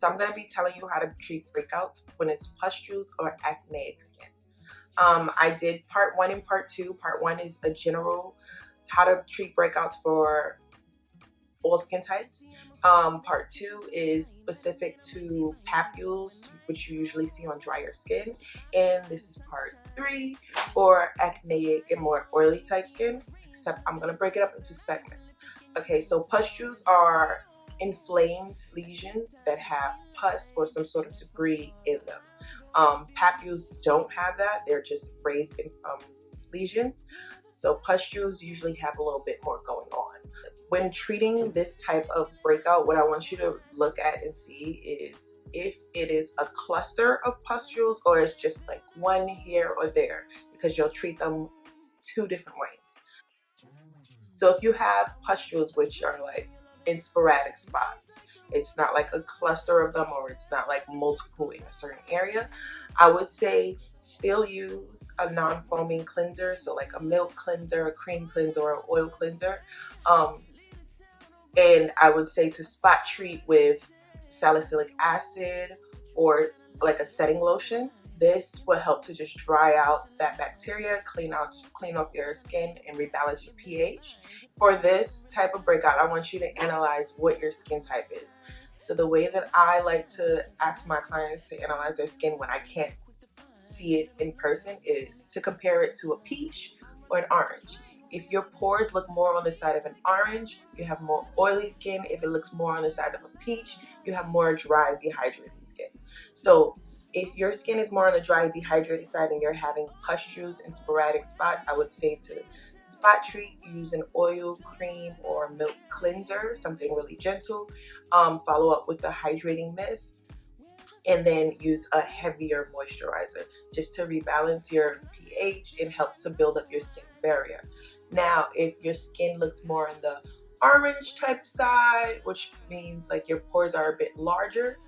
So I'm going to be telling you how to treat breakouts when it's pustules or acneic skin. I did part 1 and part 2. Part 1 is a general how to treat breakouts for all skin types. Part 2 is specific to papules, which you usually see on drier skin. And this is part 3 for acneic and more oily type skin, except I'm going to break it up into segments. Okay, so pustules are inflamed lesions that have pus or some sort of debris in them. Papules don't have that. They're just raised lesions. So pustules usually have a little bit more going on. When treating this type of breakout, what I want you to look at and see is if it is a cluster of pustules or it's just like one here or there, because you'll treat them 2 different ways. So if you have pustules which are like in sporadic spots, it's not like a cluster of them or it's not like multiple in a certain area, I would say still use a non-foaming cleanser, so like a milk cleanser, a cream cleanser, or an oil cleanser. And I would say to spot treat with salicylic acid or like a setting lotion. This will help to just dry out that bacteria, clean off your skin and rebalance your pH. For this type of breakout, I want you to analyze what your skin type is. So the way that I like to ask my clients to analyze their skin when I can't see it in person is to compare it to a peach or an orange. If your pores look more on the side of an orange, you have more oily skin. If it looks more on the side of a peach, you have more dry, dehydrated skin. So if your skin is more on the dry, dehydrated side and you're having pustules and sporadic spots, I would say to spot treat, use an oil, cream, or milk cleanser, something really gentle. Follow up with a hydrating mist, and then use a heavier moisturizer just to rebalance your pH and help to build up your skin's barrier. Now, if your skin looks more on the orange type side, which means like your pores are a bit larger,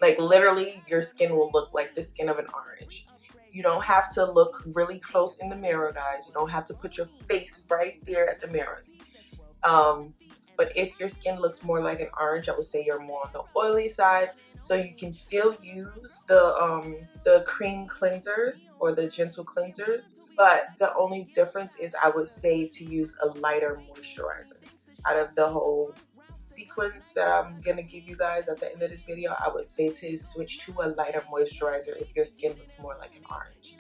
like literally your skin will look like the skin of an orange. You don't have to look really close in the mirror, guys. You don't have to put your face right there at the mirror. But if your skin looks more like an orange, I would say you're more on the oily side. So you can still use the cream cleansers or the gentle cleansers, but the only difference is I would say to use a lighter moisturizer. Out of the whole sequence that I'm gonna give you guys at the end of this video, I would say to switch to a lighter moisturizer if your skin looks more like an orange.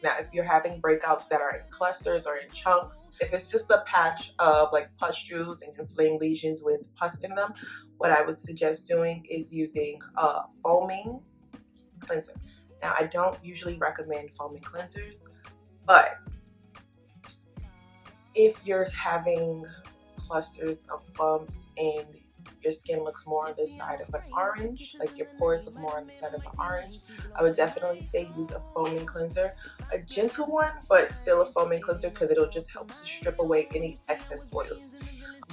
Now, if you're having breakouts that are in clusters or in chunks, if it's just a patch of like pustules and inflamed lesions with pus in them, what I would suggest doing is using a foaming cleanser. Now, I don't usually recommend foaming cleansers, but if you're having clusters of bumps and your skin looks more on the side of an orange, like your pores look more on the side of an orange, I would definitely say use a foaming cleanser, a gentle one, but still a foaming cleanser, because it'll just help to strip away any excess oils.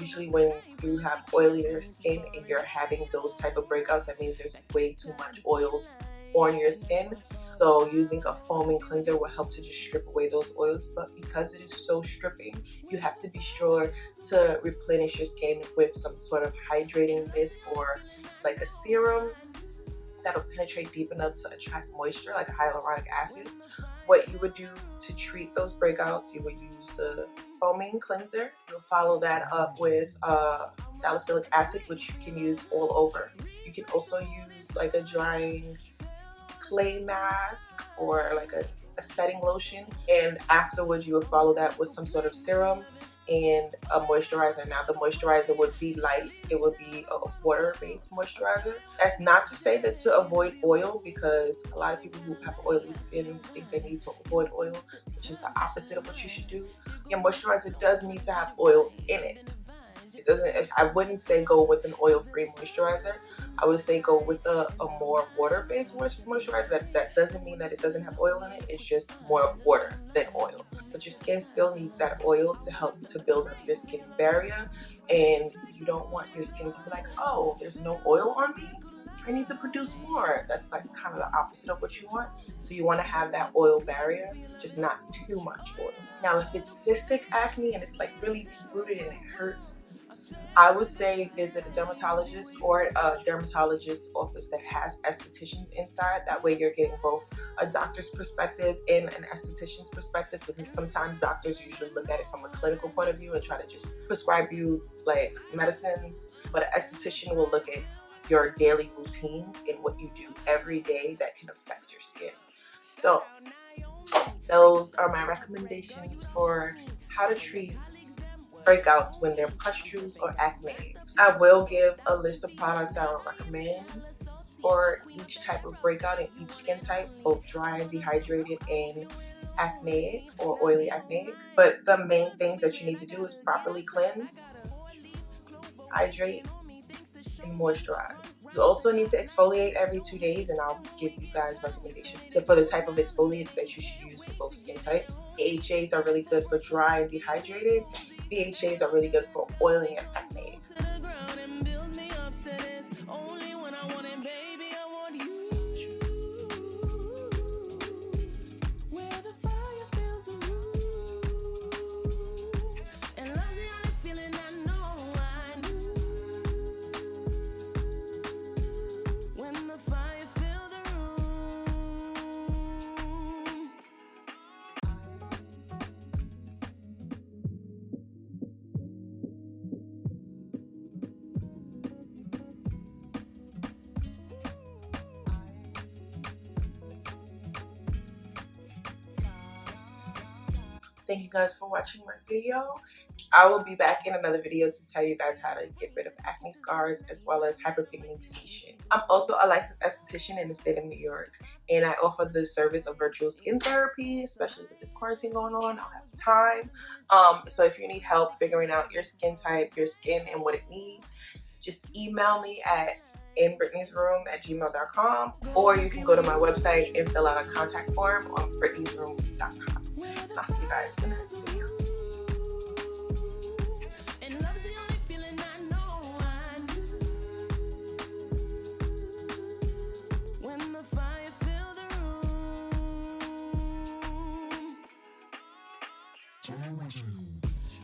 Usually when you have oilier skin and you're having those type of breakouts, that means there's way too much oils on your skin. So using a foaming cleanser will help to just strip away those oils, but because it is so stripping, you have to be sure to replenish your skin with some sort of hydrating mist or like a serum that'll penetrate deep enough to attract moisture, like a hyaluronic acid. What you would do to treat those breakouts, you would use the foaming cleanser. You'll follow that up with salicylic acid, which you can use all over. You can also use like a drying clay mask or like a setting lotion, and afterwards you would follow that with some sort of serum and a moisturizer. Now the moisturizer would be light, it would be a water-based moisturizer. That's not to say that to avoid oil, because a lot of people who have oily skin think they need to avoid oil, which is the opposite of what you should do. Your moisturizer does need to have oil in it. It doesn't. I wouldn't say go with an oil-free moisturizer. I would say go with a more water-based moisturizer. That doesn't mean that it doesn't have oil in it. It's just more water than oil. But your skin still needs that oil to help to build up your skin's barrier. And you don't want your skin to be like, oh, there's no oil on me, I need to produce more. That's like kind of the opposite of what you want. So you want to have that oil barrier, just not too much oil. Now, if it's cystic acne and it's like really deep-rooted and it hurts, I would say visit a dermatologist or a dermatologist office that has estheticians inside. That way you're getting both a doctor's perspective and an esthetician's perspective, because sometimes doctors usually look at it from a clinical point of view and try to just prescribe you like medicines, but an esthetician will look at your daily routines and what you do every day that can affect your skin. So those are my recommendations for how to treat breakouts when they're pustules or acne. I will give a list of products that I would recommend for each type of breakout and each skin type, both dry and dehydrated and acneic or oily acneic. But the main things that you need to do is properly cleanse, hydrate, and moisturize. You also need to exfoliate every 2 days, and I'll give you guys recommendations for the type of exfoliants that you should use for both skin types. AHAs are really good for dry and dehydrated. BHAs are really good for oily and acne. Thank you guys for watching my video. I will be back in another video to tell you guys how to get rid of acne scars as well as hyperpigmentation. I'm also a licensed esthetician in the state of New York, and I offer the service of virtual skin therapy, especially with this quarantine going on. I'll have time. So if you need help figuring out your skin type, your skin, and what it needs, just email me at Inbrittanysroom@gmail.com, or you can go to my website and fill out a contact form on Britttanysroom.com. I'll see you guys in the next video.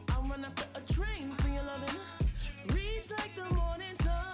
I run after a train for your loving, reach like the morning sun.